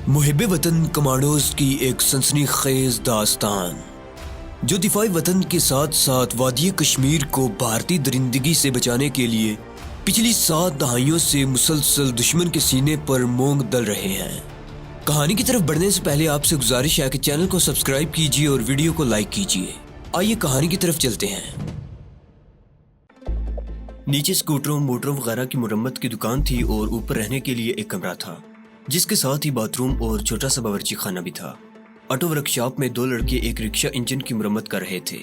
محب وطن کمانڈوز کی ایک سنسنی خیز داستان جو دفاعی وطن کے ساتھ ساتھ وادی کشمیر کو بھارتی درندگی سے بچانے کے لیے پچھلی 7 دہائیوں سے مسلسل دشمن کے سینے پر مونگ دل رہے ہیں۔ کہانی کی طرف بڑھنے سے پہلے آپ سے گزارش ہے کہ چینل کو سبسکرائب کیجیے اور ویڈیو کو لائک کیجیے۔ آئیے کہانی کی طرف چلتے ہیں۔ نیچے سکوٹروں موٹروں وغیرہ کی مرمت کی دکان تھی اور اوپر رہنے کے لیے ایک کمرہ تھا جس کے ساتھ ہی باتھ روم اور چھوٹا سا باورچی خانہ بھی تھا۔ آٹو ورک شاپ میں 2 لڑکے ایک رکشہ انجن کی مرمت کر رہے تھے۔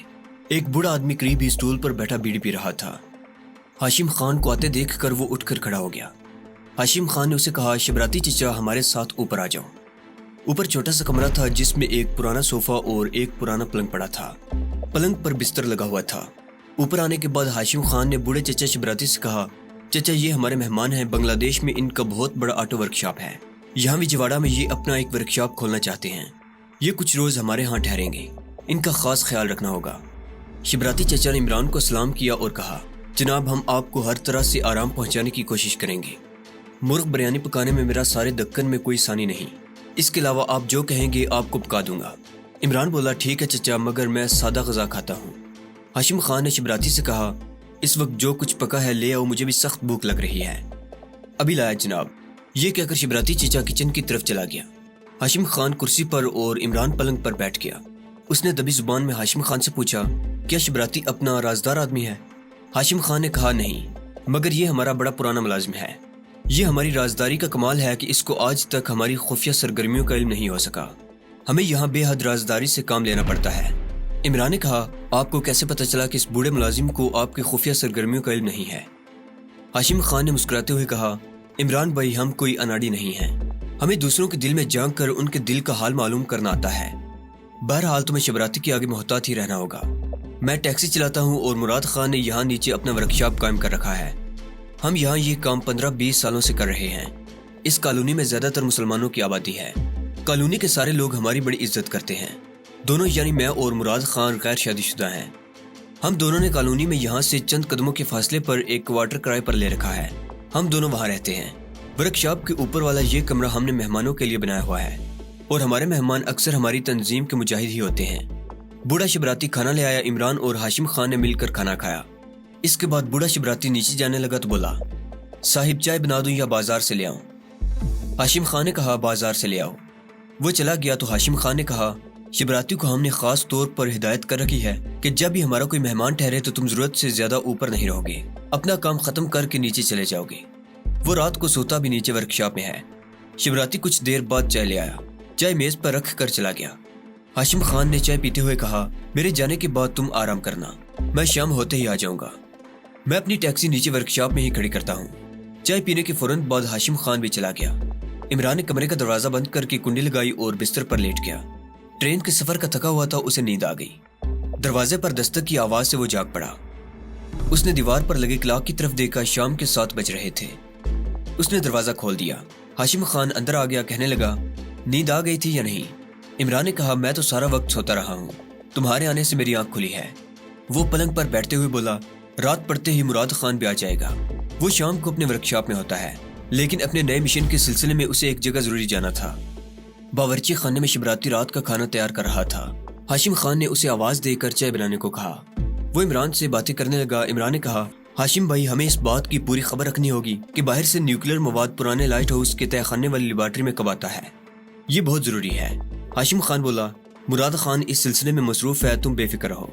ایک بوڑھا آدمی قریب ہی سٹول پر بیٹھا بیڑی پی رہا تھا۔ ہاشم خان کو آتے دیکھ کر وہ اٹھ کر کھڑا ہو گیا۔ ہاشم خان نے اسے کہا، شبراتی چچا ہمارے ساتھ اوپر آ جاؤ۔ اوپر چھوٹا سا کمرہ تھا جس میں ایک پرانا صوفہ اور ایک پرانا پلنگ پڑا تھا۔ پلنگ پر بستر لگا ہوا تھا۔ اوپر آنے کے بعد ہاشم خان نے بوڑھے چچا شبراتی سے کہا، چچا یہ ہمارے مہمان ہیں، بنگلہ دیش میں ان کا بہت بڑا آٹو ورک شاپ ہے، یہاں وجواڑہ میں یہ اپنا ایک ورک شاپ کھولنا چاہتے ہیں، یہ کچھ روز ہمارے ہاں ٹھہریں گے، ان کا خاص خیال رکھنا ہوگا۔ شبراتی چچا نے عمران کو سلام کیا اور کہا، جناب ہم آپ کو ہر طرح سے آرام پہنچانے کی کوشش کریں گے۔ مرغ بریانی پکانے میں میرا سارے دکن میں کوئی ثانی نہیں، اس کے علاوہ آپ جو کہیں گے آپ کو پکا دوں گا۔ عمران بولا، ٹھیک ہے چچا، مگر میں سادہ غذا کھاتا ہوں۔ ہاشم خان نے شبراتی سے کہا، اس وقت جو کچھ پکا ہے لے آؤ، مجھے بھی سخت بھوک لگ رہی ہے۔ ابھی لایا جناب۔ یہ کہہ کر شبراتی چچا کچن کی طرف چلا گیا۔ ہاشم خان کرسی پر اور عمران پلنگ پر بیٹھ گیا۔ اس نے دبی زبان میں ہاشم خان سے پوچھا، کیا شبراتی اپنا رازدار آدمی ہے؟ ہاشم خان نے کہا، نہیں، مگر یہ ہمارا بڑا پرانا ملازم ہے۔ یہ ہماری رازداری کا کمال ہے کہ اس کو آج تک ہماری خفیہ سرگرمیوں کا علم نہیں ہو سکا، ہمیں یہاں بے حد رازداری سے کام لینا پڑتا ہے۔ عمران نے کہا، آپ کو کیسے پتہ چلا کہ اس بوڑھے ملازم کو آپ کی خفیہ سرگرمیوں کا علم نہیں ہے؟ ہاشم خان نے مسکراتے ہوئے کہا، عمران بھائی ہم کوئی اناڑی نہیں ہیں، ہمیں دوسروں کے دل میں جھانک کر ان کے دل کا حال معلوم کرنا آتا ہے۔ بہرحال تمہیں شبراتی کے آگے محتاط ہی رہنا ہوگا۔ میں ٹیکسی چلاتا ہوں اور مراد خان نے یہاں نیچے اپنا ورکشاپ قائم کر رکھا ہے۔ ہم یہاں یہ کام 15-20 سالوں سے کر رہے ہیں۔ اس کالونی میں زیادہ تر مسلمانوں کی آبادی ہے۔ کالونی کے سارے لوگ ہماری بڑی عزت کرتے ہیں۔ دونوں یعنی میں اور مراد خان غیر شادی شدہ ہیں۔ ہم دونوں نے کالونی میں یہاں سے چند قدموں کے فاصلے پر ایک کوارٹر کرائے پر لے رکھا ہے۔ ہم دونوں وہاں رہتے ہیں۔ ورک شاپ کے اوپر والا یہ کمرہ ہم نے مہمانوں کے لیے بنایا ہوا ہے، اور ہمارے مہمان اکثر ہماری تنظیم کے مجاہد ہی ہوتے ہیں۔ بوڑھا شبراتی کھانا لے آیا۔ عمران اور ہاشم خان نے مل کر کھانا کھایا۔ اس کے بعد بوڑھا شبراتی نیچے جانے لگا تو بولا، صاحب چائے بنا دوں یا بازار سے لے آؤں؟ ہاشم خان نے کہا، بازار سے لے آؤ۔ وہ چلا گیا تو ہاشم خان نے کہا، شبراتی کو ہم نے خاص طور پر ہدایت کر رکھی ہے کہ جب بھی ہمارا کوئی مہمان ٹھہرے تو تم ضرورت سے زیادہ اوپر نہیں رہو گے، اپنا کام ختم کر کے نیچے چلے جاؤ گے۔ وہ رات کو سوتا بھی نیچے ورکشاپ میں ہے۔ شبراتی کچھ دیر بعد چائے لے آیا، چائے میز پر رکھ کر چلا گیا۔ ہاشم خان نے چائے پیتے ہوئے کہا، میرے جانے کے بعد تم آرام کرنا، میں شام ہوتے ہی آ جاؤں گا۔ میں اپنی ٹیکسی نیچے ورکشاپ میں ہی کھڑی کرتا ہوں۔ چائے پینے کے فوراً بعد ہاشم خان بھی چلا گیا۔ عمران نے کمرے کا دروازہ بند کر کے کنڈی لگائی اور بستر پر لیٹ گیا۔ ٹرین کے سفر کا تھکا ہوا تھا، اسے نیند آ گئی۔ دروازے پر دستک کی آواز سے وہ جاگ پڑا۔ اس نے دیوار پر لگے کلاک کی طرف دیکھا، شام کے 7 بج رہے تھے۔ اس نے دروازہ کھول دیا۔ ہاشم خان اندر آ گیا، کہنے لگا، نیند آ گئی تھی یا نہیں؟ عمران نے کہا، میں تو سارا وقت سوتا رہا ہوں، تمہارے آنے سے میری آنکھ کھلی ہے۔ وہ پلنگ پر بیٹھتے ہوئے بولا، رات پڑتے ہی مراد خان بھی آ جائے گا۔ وہ شام کو اپنے ورکشاپ میں ہوتا ہے، لیکن اپنے نئے مشن کے سلسلے میں اسے ایک جگہ ضروری جانا تھا۔ باورچی خانے میں شبراتی رات کا کھانا تیار کر رہا تھا۔ ہاشم خان نے اسے آواز دے کر چائے بنانے کو کہا۔ وہ عمران سے باتیں کرنے لگا۔ عمران نے کہا، ہاشم بھائی ہمیں اس بات کی پوری خبر رکھنی ہوگی کہ باہر سے نیوکلیر مواد پرانے لائٹ ہاؤس کے تہہ خانے والی لیبارٹری میں کب آتا ہے، یہ بہت ضروری ہے۔ ہاشم خان بولا، مراد خان اس سلسلے میں مصروف ہے، تم بے فکر رہو،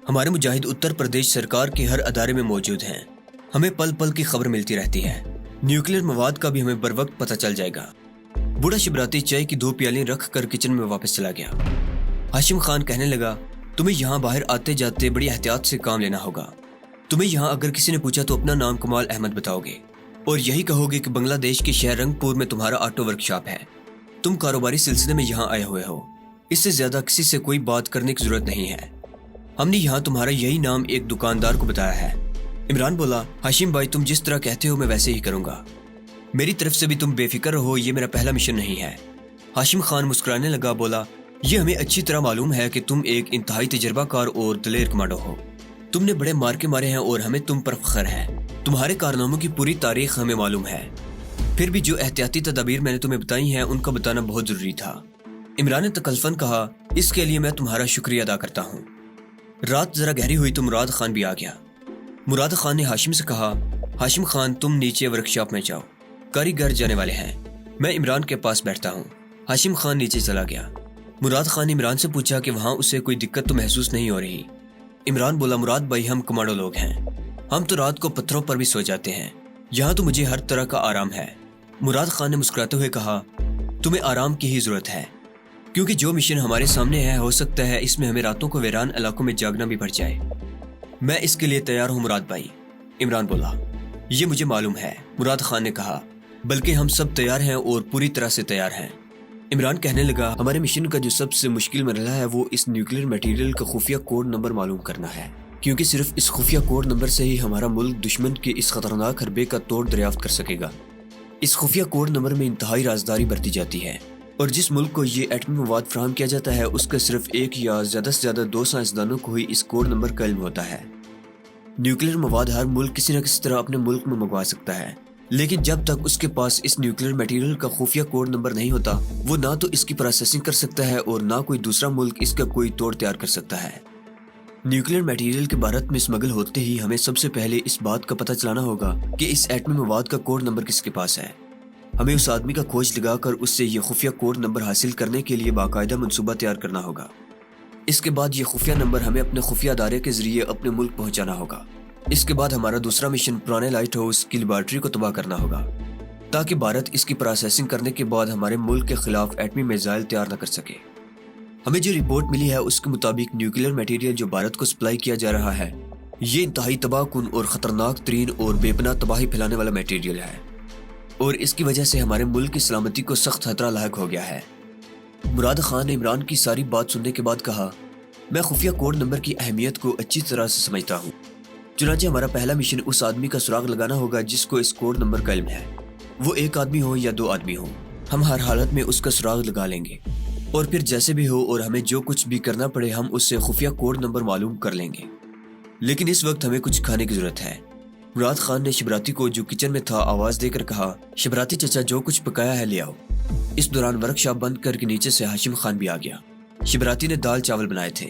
ہمارے مجاہد اتر پردیش سرکار کے ہر ادارے میں موجود ہیں، ہمیں پل پل کی خبر ملتی رہتی ہے، نیوکلیر مواد کا بھی ہمیں بر وقت پتہ چل جائے گا۔ بوڑھا شبراتی چائے کی 2 پیالیں رکھ کر کچن میں واپس چلا گیا۔ ہاشم خان کہنے لگا، تمہیں یہاں باہر آتے جاتے بڑی احتیاط سے کام لینا ہوگا۔ تمہیں یہاں اگر کسی نے پوچھا تو اپنا نام کمال احمد بتاؤ گے اور یہی کہو گے کہ بنگلہ دیش کے شہر رنگ پور میں تمہارا آٹو ورک شاپ ہے، تم کاروباری سلسلے میں یہاں آئے ہوئے ہو، اس سے زیادہ کسی سے کوئی بات کرنے کی ضرورت نہیں ہے۔ ہم نے یہاں تمہارا یہی نام ایک دکاندار کو بتایا ہے۔ عمران بولا، ہاشم بھائی تم جس طرح کہتے ہو میں ویسے ہی کروں گا، میری طرف سے بھی تم بے فکر رہو، یہ میرا پہلا مشن نہیں ہے۔ ہاشم خان مسکرانے لگا، بولا، یہ ہمیں اچھی طرح معلوم ہے کہ تم ایک انتہائی تجربہ کار اور دلیر کمانڈو ہو، تم نے بڑے مارکے مارے ہیں اور ہمیں تم پر فخر ہے، تمہارے کارناموں کی پوری تاریخ ہمیں معلوم ہے۔ پھر بھی جو احتیاطی تدابیر میں نے تمہیں بتائی ہیں ان کا بتانا بہت ضروری تھا۔ عمران نے تکلفاً کہا، اس کے لیے میں تمہارا شکریہ ادا کرتا ہوں۔ رات ذرا گہری ہوئی تو مراد خان بھی آ گیا۔ مراد خان نے ہاشم سے کہا، ہاشم خان تم نیچے ورکشاپ میں جاؤ، کاریگر جانے والے ہیں، میں عمران کے پاس بیٹھتا ہوں۔ ہاشم خان نیچے چلا گیا۔ مراد خان نے عمران سے پوچھا کہ وہاں اسے کوئی دقت تو محسوس نہیں ہو رہی؟ عمران بولا، مراد بھائی ہم کمانڈو لوگ ہیں، ہم تو رات کو پتھروں پر بھی سو جاتے ہیں، یہاں تو مجھے ہر طرح کا آرام ہے۔ مراد خان نے مسکراتے ہوئے کہا، تمہیں آرام کی ہی ضرورت ہے، کیونکہ جو مشن ہمارے سامنے ہے ہو سکتا ہے اس میں ہمیں راتوں کو ویران علاقوں میں جاگنا بھی پڑ جائے۔ میں اس کے لیے تیار ہوں مراد بھائی، عمران بولا۔ یہ مجھے معلوم ہے، مراد خان نے کہا، بلکہ ہم سب تیار ہیں اور پوری طرح سے تیار ہیں۔ عمران کہنے لگا، ہمارے مشن کا جو سب سے مشکل مرحلہ ہے وہ اس نیوکلیر میٹیریل کا خفیہ کوڈ نمبر معلوم کرنا ہے، کیونکہ صرف اس خفیہ کوڈ نمبر سے ہی ہمارا ملک دشمن کے اس خطرناک حربے کا توڑ دریافت کر سکے گا۔ اس خفیہ کوڈ نمبر میں انتہائی رازداری برتی جاتی ہے، اور جس ملک کو یہ ایٹمی مواد فراہم کیا جاتا ہے اس کا صرف ایک یا زیادہ سے زیادہ 2 سائنسدانوں کو ہی اس کوڈ نمبر کا علم ہوتا ہے۔ نیوکلیر مواد ہر ملک کسی نہ کسی طرح اپنے ملک میں منگوا سکتا ہے، لیکن جب تک اس کے پاس اس نیوکلیر میٹیریل کا خفیہ کوڈ نمبر نہیں ہوتا وہ نہ تو اس کی پروسیسنگ کر سکتا ہے اور نہ کوئی دوسرا ملک اس کا کوئی توڑ تیار کر سکتا ہے۔ نیوکلیر میٹیریل کے بھارت میں اسمگل ہوتے ہی ہمیں سب سے پہلے اس بات کا پتہ چلانا ہوگا کہ اس ایٹمی مواد کا کوڈ نمبر کس کے پاس ہے۔ ہمیں اس آدمی کا کھوج لگا کر اس سے یہ خفیہ کوڈ نمبر حاصل کرنے کے لیے باقاعدہ منصوبہ تیار کرنا ہوگا۔ اس کے بعد یہ خفیہ نمبر ہمیں اپنے خفیہ ادارے کے ذریعے اپنے ملک پہنچانا ہوگا۔ اس کے بعد ہمارا دوسرا مشن پرانے لائٹ ہاؤس کی لیبارٹری کو تباہ کرنا ہوگا، تاکہ بھارت اس کی پروسیسنگ کرنے کے بعد ہمارے ملک کے خلاف ایٹمی میزائل تیار نہ کر سکے۔ ہمیں جو رپورٹ ملی ہے اس کے مطابق نیوکلیر میٹیریل جو بھارت کو سپلائی کیا جا رہا ہے یہ انتہائی تباہ کن اور خطرناک ترین اور بے پناہ تباہی پھیلانے والا میٹیریل ہے، اور اس کی وجہ سے ہمارے ملک کی سلامتی کو سخت خطرہ لاحق ہو گیا ہے۔ مراد خان نے عمران کی ساری بات سننے کے بعد کہا، میں خفیہ کوڈ نمبر کی اہمیت کو اچھی طرح سے سمجھتا ہوں، چنانچہ ہمارا پہلا مشن اس آدمی کا سراغ لگانا ہوگا جس کو اس کوڈ نمبر کا علم ہے، وہ 1 آدمی ہو یا 2 آدمی ہو، ہم ہر حالت میں اس کا سراغ لگا لیں گے، اور پھر جیسے بھی ہو اور ہمیں جو کچھ بھی کرنا پڑے ہم اس سے خفیہ کوڈ نمبر معلوم کر لیں گے، لیکن اس وقت ہمیں کچھ کھانے کی ضرورت ہے۔ مراد خان نے شبراتی کو جو کچن میں تھا آواز دے کر کہا، شبراتی چچا جو کچھ پکایا ہے لے آؤ۔ اس دوران ورکشاپ بند کر کے نیچے سے ہاشم خان بھی آ گیا۔ شبراتی نے دال چاول بنائے تھے،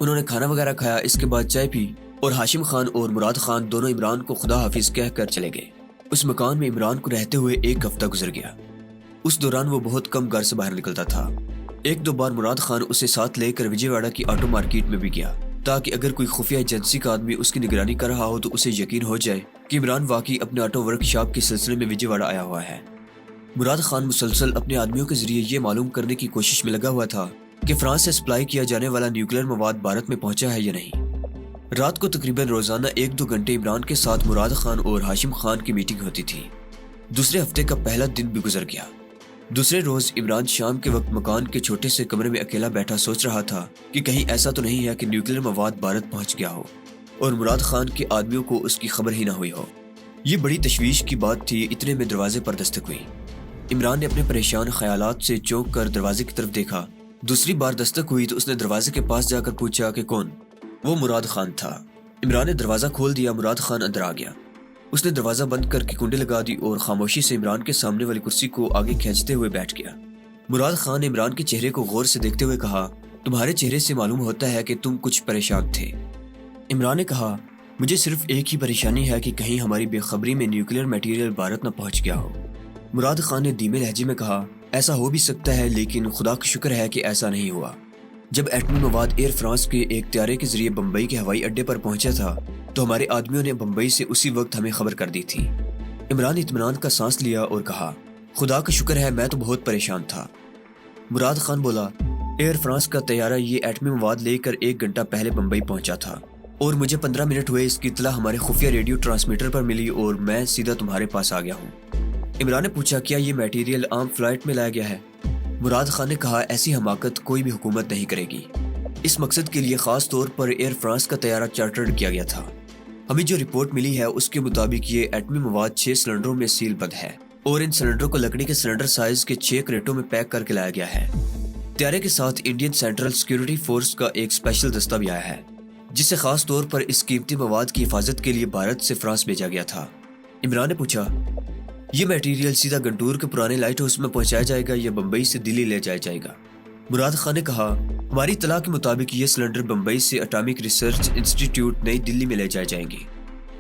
انہوں نے کھانا وغیرہ کھایا، اس کے بعد چائے پی، اور ہاشم خان اور مراد خان دونوں عمران کو خدا حافظ کہہ کر چلے گئے۔ اس مکان میں عمران کو رہتے ہوئے 1 ہفتہ گزر گیا۔ اس دوران وہ بہت کم گھر سے باہر نکلتا تھا۔ 1-2 بار مراد خان اسے ساتھ لے کر وجے واڑہ کی آٹو مارکیٹ میں بھی گیا، تاکہ اگر کوئی خفیہ ایجنسی کا آدمی اس کی نگرانی کر رہا ہو تو اسے یقین ہو جائے کہ عمران واقعی اپنے آٹو ورک شاپ کے سلسلے میں وجے واڑہ آیا ہوا ہے۔ مراد خان مسلسل اپنے آدمیوں کے ذریعے یہ معلوم کرنے کی کوشش میں لگا ہوا تھا کہ فرانس سے سپلائی کیا جانے والا نیوکلیر مواد بھارت میں پہنچا ہے یا نہیں۔ رات کو تقریباً روزانہ 1-2 گھنٹے عمران کے ساتھ مراد خان اور ہاشم خان کی میٹنگ ہوتی تھی۔ دوسرے ہفتے کا پہلا دن بھی گزر گیا۔ دوسرے روز عمران شام کے وقت مکان کے چھوٹے سے کمرے میں اکیلا بیٹھا سوچ رہا تھا کہ کہیں ایسا تو نہیں ہے کہ نیوکلیر مواد بھارت پہنچ گیا ہو اور مراد خان کے آدمیوں کو اس کی خبر ہی نہ ہوئی ہو۔ یہ بڑی تشویش کی بات تھی۔ اتنے میں دروازے پر دستک ہوئی۔ عمران نے اپنے پریشان خیالات سے چونک کر دروازے کی طرف دیکھا۔ دوسری بار دستک ہوئی تو اس نے دروازے کے پاس جا کر پوچھا کہ کون؟ وہ مراد خان تھا۔ عمران نے دروازہ کھول دیا۔ مراد خان اندر آ گیا۔ اس نے دروازہ بند کر کے کنڈی لگا دی اور خاموشی سے عمران کے سامنے والی کرسی کو آگے کھینچتے ہوئے بیٹھ گیا۔ مراد خان نے عمران کے چہرے کو غور سے دیکھتے ہوئے کہا، تمہارے چہرے سے معلوم ہوتا ہے کہ تم کچھ پریشان تھے۔ عمران نے کہا، مجھے صرف ایک ہی پریشانی ہے کہ کہیں ہماری بے خبری میں نیوکلیر میٹیریل بھارت نہ پہنچ گیا ہو۔ مراد خان نے دھیمے لہجے میں کہا، ایسا ہو بھی سکتا ہے لیکن خدا کا شکر ہے کہ ایسا نہیں ہوا۔ جب ایٹمی مواد ایئر فرانس کے ایک طیارے کے ذریعے بمبئی کے ہوائی اڈے پر پہنچا تھا تو ہمارے آدمیوں نے بمبئی سے اسی وقت ہمیں خبر کر دی تھی۔ عمران نے اطمینان کا سانس لیا اور کہا، خدا کا شکر ہے، میں تو بہت پریشان تھا۔ مراد خان بولا، ایئر فرانس کا طیارہ یہ ایٹمی مواد لے کر 1 گھنٹہ پہلے بمبئی پہنچا تھا اور مجھے 15 منٹ ہوئے اس کی اطلاع ہمارے خفیہ ریڈیو ٹرانسمیٹر پر ملی اور میں سیدھا تمہارے پاس آ گیا ہوں۔ عمران نے پوچھا، کیا یہ میٹیریل عام فلائٹ میں لایا گیا ہے؟ مراد خان نے کہا، ایسی حماقت کوئی بھی حکومت نہیں کرے گی۔ اس مقصد کے لیے خاص طور پر ایئر فرانس کا طیارہ چارٹرڈ کیا گیا تھا۔ ہمیں جو رپورٹ ملی ہے اس کے مطابق یہ ایٹمی مواد 6 سلنڈروں میں سیل بند ہے اور ان سلنڈروں کو لکڑی کے سلنڈر سائز کے 6 کریٹوں میں پیک کر کے لایا گیا ہے۔ طیارے کے ساتھ انڈین سینٹرل سیکیورٹی فورس کا ایک اسپیشل دستہ بھی آیا ہے جسے خاص طور پر اس قیمتی مواد کی حفاظت کے لیے بھارت سے فرانس بھیجا گیا تھا۔ عمران نے پوچھا، یہ میٹیریل سیدھا گنٹور کے پرانے لائٹ ہاؤس میں پہنچایا جائے گا یا بمبئی سے دلی لے جایا جائے گا؟ مراد خان نے کہا، ہماری اطلاع کے مطابق یہ سلنڈر بمبئی سے اٹامک ریسرچ انسٹیٹیوٹ نئی دلی میں لے جائے جائیں گے۔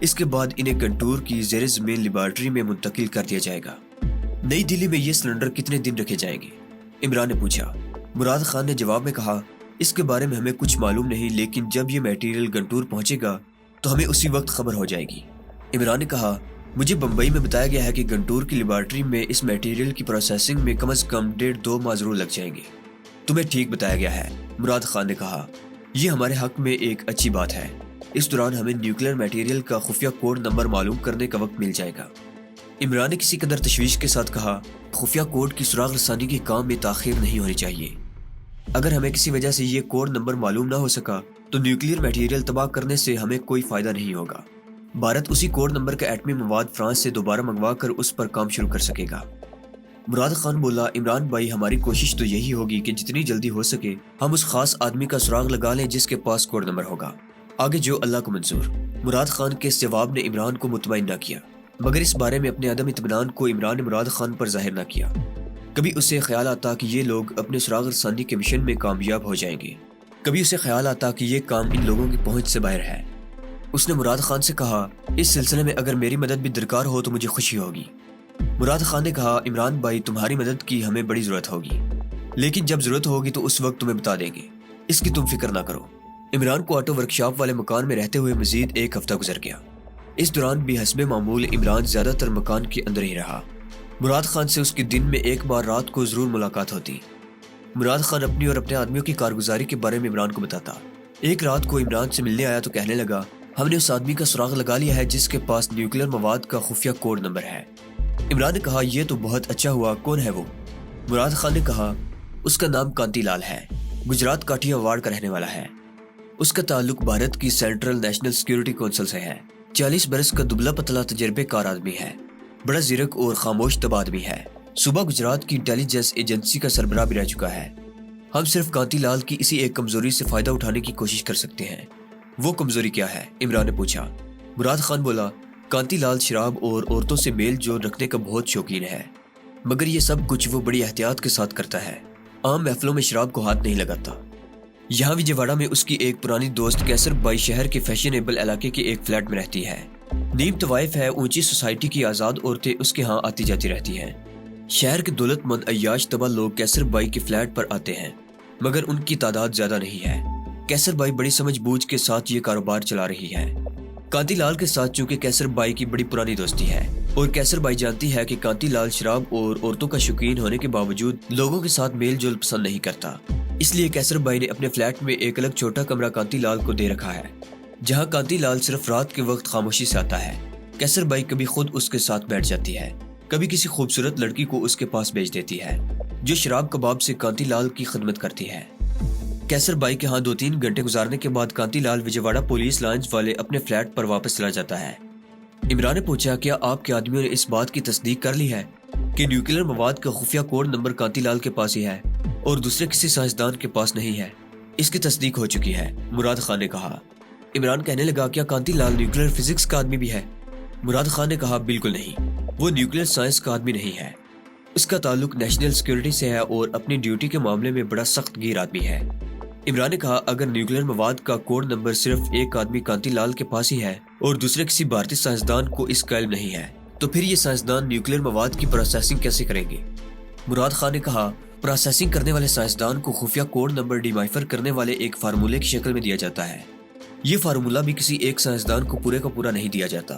اس کے بعد انہیں گنٹور کی زیر زمین لیبارٹری میں منتقل کر دیا جائے گا۔ نئی دلی میں یہ سلنڈر کتنے دن رکھے جائیں گے؟ عمران نے پوچھا۔ مراد خان نے جواب میں کہا، اس کے بارے میں ہمیں کچھ معلوم نہیں، لیکن جب یہ میٹیریل گنٹور پہنچے گا تو ہمیں اسی وقت خبر ہو جائے گی۔ عمران نے کہا، مجھے بمبئی میں بتایا گیا ہے کہ گنٹور کی لیبارٹری میں اس میٹیریل کی پروسیسنگ میں کم از کم 1.5-2 ماہ ضرور لگ جائیں گے۔ تمہیں ٹھیک بتایا گیا ہے، مراد خان نے کہا، یہ ہمارے حق میں ایک اچھی بات ہے۔ اس دوران ہمیں نیوکلیر میٹیریل کا خفیہ کوڈ نمبر معلوم کرنے کا وقت مل جائے گا۔ عمران نے کسی قدر تشویش کے ساتھ کہا، خفیہ کوڈ کی سراغ رسانی کے کام میں تاخیر نہیں ہونی چاہیے۔ اگر ہمیں کسی وجہ سے یہ کوڈ نمبر معلوم نہ ہو سکا تو نیوکلیر میٹیریل تباہ کرنے سے ہمیں کوئی فائدہ نہیں ہوگا۔ بھارت اسی کوڈ نمبر کا ایٹمی مواد فرانس سے دوبارہ منگوا کر اس پر کام شروع کر سکے گا۔ مراد خان بولا، عمران بھائی، ہماری کوشش تو یہی ہوگی کہ جتنی جلدی ہو سکے ہم اس خاص آدمی کا سراغ لگا لیں جس کے پاس کوڈ نمبر ہوگا، آگے جو اللہ کو منظور۔ مراد خان کے اس جواب نے عمران کو مطمئن نہ کیا، مگر اس بارے میں اپنے عدم اطمینان کو عمران نے مراد خان پر ظاہر نہ کیا۔ کبھی اسے خیال آتا کہ یہ لوگ اپنے سراغ رسانی کے مشن میں کامیاب ہو جائیں گے، کبھی اسے خیال آتا کہ یہ کام ان لوگوں کی پہنچ سے باہر ہے۔ اس نے مراد خان سے کہا، اس سلسلے میں اگر میری مدد بھی درکار ہو تو مجھے خوشی ہوگی۔ مراد خان نے کہا، عمران بھائی، تمہاری مدد کی ہمیں بڑی ضرورت ہوگی، لیکن جب ضرورت ہوگی تو اس وقت تمہیں بتا دیں گے، اس کی تم فکر نہ کرو۔ عمران کو آٹو ورکشاپ والے مکان میں رہتے ہوئے مزید ایک ہفتہ گزر گیا۔ اس دوران بھی حسب معمول عمران زیادہ تر مکان کے اندر ہی رہا۔ مراد خان سے اس کی دن میں ایک بار رات کو ضرور ملاقات ہوتی۔ مراد خان اپنی اور اپنے آدمیوں کی کارگزاری کے بارے میں عمران کو بتاتا۔ ایک رات کو عمران سے ملنے آیا تو کہنے لگا، ہم نے اس آدمی کا سراغ لگا لیا ہے جس کے پاس نیوکلیر مواد کا خفیہ کوڈ نمبر ہے۔ عمران نے کہا، یہ تو بہت اچھا ہوا، کون ہے وہ؟ مراد خان نے کہا، اس کا نام کانتی لال ہے، گجرات کاٹیا وارڈ کا رہنے والا ہے۔ اس کا تعلق بھارت کی سینٹرل نیشنل سیکیورٹی کونسل سے ہے۔ 40 برس کا دبلا پتلا تجربے کار آدمی ہے، بڑا زیرک اور خاموش طبع آدمی ہے۔ صوبہ گجرات کی انٹیلیجنس ایجنسی کا سربراہ بھی رہ چکا ہے۔ ہم صرف کانتی لال کی اسی ایک کمزوری سے فائدہ اٹھانے کی کوشش کر سکتے ہیں۔ وہ کمزوری کیا ہے؟ عمران نے پوچھا۔ مراد خان بولا، کانتی لال شراب اور عورتوں سے میل جول رکھنے کا بہت شوقین ہے، مگر یہ سب کچھ وہ بڑی احتیاط کے ساتھ کرتا ہے، عام محفلوں میں شراب کو ہاتھ نہیں لگاتا۔ یہاں وجے واڑہ میں اس کی ایک پرانی دوست کیسر بائی شہر کے فیشنیبل علاقے کے ایک فلیٹ میں رہتی ہے۔ نیم طوائف ہے، اونچی سوسائٹی کی آزاد عورتیں اس کے ہاں آتی جاتی رہتی ہیں۔ شہر کے دولت مند عیاش طبع لوگ کیسر بائی کے فلیٹ پر آتے ہیں، مگر ان کی تعداد زیادہ نہیں ہے۔ کیسر بائی بڑی سمجھ بوجھ کے ساتھ یہ کاروبار چلا رہی ہے۔ کانتی لال کے ساتھ چونکہ کیسر بائی کی بڑی پرانی دوستی ہے اور کیسر بائی جانتی ہے کہ کانتی لال شراب اور عورتوں کا شوقین ہونے کے باوجود لوگوں کے ساتھ میل جول پسند نہیں کرتا، اس لیے کیسر بائی نے اپنے فلیٹ میں ایک الگ چھوٹا کمرہ کانتی لال کو دے رکھا ہے، جہاں کانتی لال صرف رات کے وقت خاموشی سے آتا ہے۔ کیسر بائی کبھی خود اس کے ساتھ بیٹھ جاتی ہے، کبھی کسی خوبصورت لڑکی کو اس کے پاس بھیج دیتی ہے جو شراب کباب سے کانتی لال کی خدمت کرتی ہے۔ کیسر بائی کے ہاں 2-3 گھنٹے گزارنے کے بعد کانتی لال وجے واڑہ پولیس لائنز والے اپنے فلیٹ پر واپس چلا جاتا ہے۔ عمران نے پوچھا، کیا آپ کے آدمیوں نے اس بات کی تصدیق کر لی ہے کہ نیوکلیر مواد کا خفیہ کوڈ نمبر کانتی لال کے پاس ہی ہے اور دوسرے کسی سائنسدان کے پاس نہیں ہے؟ اس کی تصدیق ہو چکی ہے، مراد خان نے کہا۔ عمران کہنے لگا، کیا کانتی لال نیوکلیر فزکس کا آدمی بھی ہے؟ مراد خان نے کہا، بالکل نہیں، وہ نیوکلیر سائنس کا آدمی نہیں ہے، اس کا تعلق نیشنل سیکیورٹی سے ہے اور اپنی ڈیوٹی کے معاملے میں بڑا سخت گیر آدمی ہے۔ عمران نے کہا، اگر نیوکلیر مواد کا کوڈ نمبر صرف ایک آدمی کانتی لال کے پاس ہی ہے اور دوسرے کسی بھارتی سائنسدان کو اس کا علم نہیں ہے تو پھر یہ سائنسدان نیوکلیر مواد کی پروسیسنگ کیسے کریں گے؟ مراد خان نے کہا، پروسیسنگ کرنے والے سائنسدان کو خفیہ کوڈ نمبر ڈیمائفر کرنے والے ایک فارمولے کی شکل میں دیا جاتا ہے۔ یہ فارمولہ بھی کسی ایک سائنسدان کو پورے کا پورا نہیں دیا جاتا،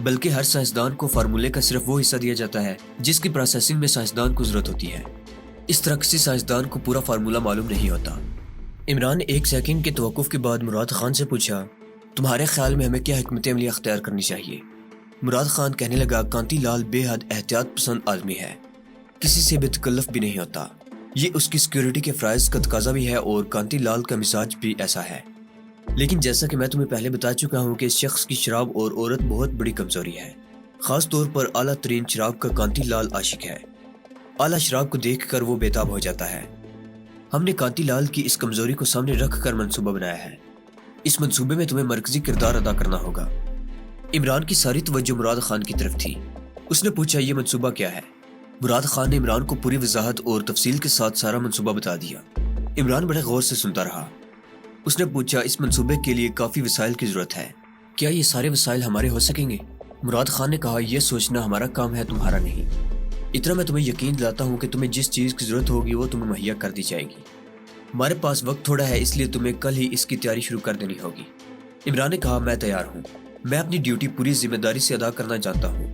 بلکہ ہر سائنسدان کو فارمولے کا صرف وہ حصہ دیا جاتا ہے جس کی پروسیسنگ میں سائنسدان کو ضرورت ہوتی ہے۔ اس طرح کسی سائنسدان کو پورا فارمولہ معلوم نہیں ہوتا۔ عمران نے ایک سیکنڈ کے توقف کے بعد مراد خان سے پوچھا، تمہارے خیال میں ہمیں کیا حکمت عملی اختیار کرنی چاہیے؟ مراد خان کہنے لگا، کانتی لال بے حد احتیاط پسند آدمی ہے، کسی سے بے تکلف بھی نہیں ہوتا، یہ اس کی سیکیورٹی کے فرائض کا تقاضا بھی ہے اور کانتی لال کا مزاج بھی ایسا ہے۔ لیکن جیسا کہ میں تمہیں پہلے بتا چکا ہوں کہ اس شخص کی شراب اور عورت بہت بڑی کمزوری ہے، خاص طور پر اعلیٰ ترین شراب کا کانتی لال عاشق ہے۔ اعلیٰ شراب کو دیکھ کر وہ بے تاب ہو جاتا ہے۔ ہم نے کانتی لال کی اس کمزوری کو سامنے رکھ کر منصوبہ بنایا ہے۔ اس منصوبے میں تمہیں مرکزی کردار ادا کرنا ہوگا۔ عمران کی ساری توجہ مراد خان کی طرف تھی۔ اس نے پوچھا یہ منصوبہ کیا ہے؟ مراد خان نے عمران کو پوری وضاحت اور تفصیل کے ساتھ سارا منصوبہ بتا دیا۔ عمران بڑے غور سے سنتا رہا۔ اس نے پوچھا اس منصوبے کے لیے کافی وسائل کی ضرورت ہے، کیا یہ سارے وسائل ہمارے ہو سکیں گے؟ مراد خان نے کہا یہ سوچنا ہمارا کام ہے، تمہارا نہیں۔ اتنا میں تمہیں یقین دلاتا ہوں کہ تمہیں جس چیز کی ضرورت ہوگی وہ تمہیں مہیا کر دی جائے گی۔ ہمارے پاس وقت تھوڑا ہے، اس لیے تمہیں کل ہی اس کی تیاری شروع کر دینی ہوگی۔ عمران نے کہا میں تیار ہوں، میں اپنی ڈیوٹی پوری ذمہ داری سے ادا کرنا جانتا ہوں۔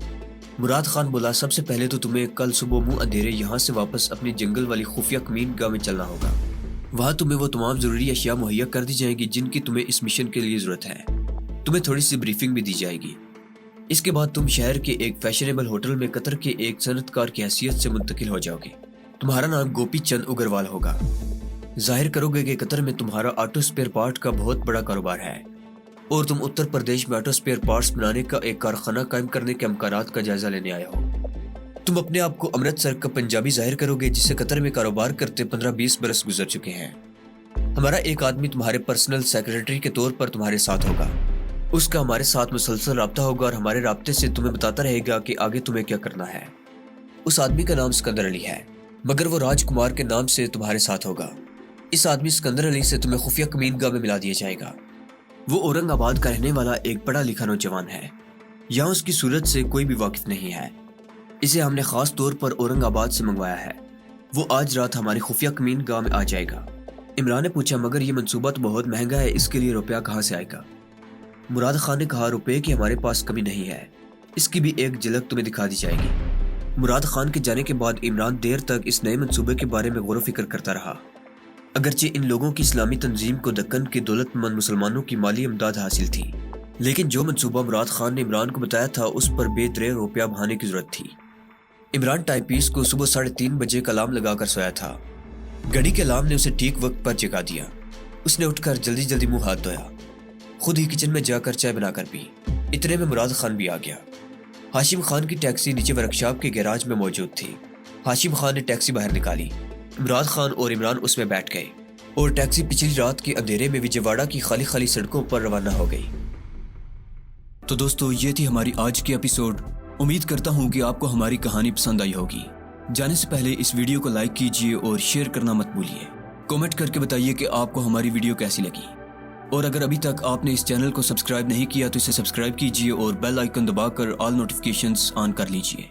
مراد خان بولا سب سے پہلے تو تمہیں کل صبح منہ اندھیرے یہاں سے واپس اپنی جنگل والی خفیہ کمین گاہ میں چلنا ہوگا۔ وہاں تمہیں وہ تمام ضروری اشیاء مہیا کر دی جائیں گی جن کی تمہیں اس مشن کے لیے ضرورت ہے۔ تمہیں تھوڑی سی بریفنگ بھی دی جائے گی۔ اس کے بعد تم شہر کے ایک فیشنیبل ہوٹل میں قطر کے ایک صنعت کار کی حیثیت سے منتقل ہو جاؤ گے۔ تمہارا نام گوپی چند اگروال ہوگا۔ ظاہر کرو گے کہ قطر میں تمہارا آٹو سپیئر پارٹ کا بہت بڑا کاروبار ہے اور تم اتر پردیش میں آٹو سپیئر پارٹس بنانے کا ایک کارخانہ قائم کرنے کے امکانات کا جائزہ لینے آئے ہو۔ تم اپنے آپ کو امرتسر کا پنجابی ظاہر کرو گے جسے قطر میں کاروبار کرتے 15-20 برس گزر چکے ہیں۔ ہمارا ایک آدمی تمہارے پرسنل سیکریٹری کے طور پر تمہارے ساتھ ہوگا۔ اس کا ہمارے ساتھ مسلسل رابطہ ہوگا اور ہمارے رابطے سے تمہیں بتاتا رہے گا کہ آگے تمہیں کیا کرنا ہے۔ اس آدمی کا نام سکندر علی ہے، مگر وہ راج کمار کے نام سے تمہارے ساتھ ہوگا۔ اس آدمی سکندر علی سے تمہیں خفیہ کمین گاہ میں ملا دیا جائے گا۔ وہ اورنگ آباد کا رہنے والا ایک پڑھا لکھا نوجوان ہے، یہاں اس کی صورت سے کوئی بھی واقف نہیں ہے۔ اسے ہم نے خاص طور پر اورنگ آباد سے منگوایا ہے۔ وہ آج رات ہماری خفیہ کمین گاہ میں آ جائے گا۔ عمران نے پوچھا مگر یہ منصوبہ تو بہت مہنگا ہے، اس کے لیے روپیہ کہاں سے آئے گا؟ مراد خان نے کہا روپے کی ہمارے پاس کمی نہیں ہے، اس کی بھی ایک جھلک تمہیں دکھا دی جائے گی۔ مراد خان کے جانے کے بعد عمران دیر تک اس نئے منصوبے کے بارے میں غور و فکر کرتا رہا۔ اگرچہ ان لوگوں کی اسلامی تنظیم کو دکن کے دولت مند مسلمانوں کی مالی امداد حاصل تھی، لیکن جو منصوبہ مراد خان نے عمران کو بتایا تھا اس پر بے درے روپیہ بہانے کی ضرورت تھی۔ عمران ٹائم پیس کو صبح 3:30 بجے کا الارم لگا کر سویا تھا۔ گھڑی کے الارم نے اسے ٹھیک وقت پر جگا دیا۔ اس نے اٹھ کر جلدی جلدی منہ ہاتھ دھویا، خود ہی کچن میں جا کر چائے بنا کر پی۔ اتنے میں مراد خان بھی آ گیا۔ ہاشم خان کی ٹیکسی نیچے ورکشاپ کے گیراج میں موجود تھی۔ ہاشم خان نے ٹیکسی باہر نکالی، مراد خان اور عمران اس میں بیٹھ گئے اور ٹیکسی پچھلی رات کے اندھیرے میں وجے واڑہ کی خالی خالی سڑکوں پر روانہ ہو گئی۔ تو دوستو یہ تھی ہماری آج کی ایپیسوڈ۔ امید کرتا ہوں کہ آپ کو ہماری کہانی پسند آئی ہوگی۔ جانے سے پہلے اس ویڈیو کو لائک کیجئے اور شیئر کرنا مت بھولیے۔ کومنٹ کر کے بتائیے کہ آپ کو ہماری ویڈیو کیسی لگی، اور اگر ابھی تک آپ نے اس چینل کو سبسکرائب نہیں کیا تو اسے سبسکرائب کیجئے اور بیل آئیکن دبا کر آل نوٹیفیکیشنز آن کر لیجئے۔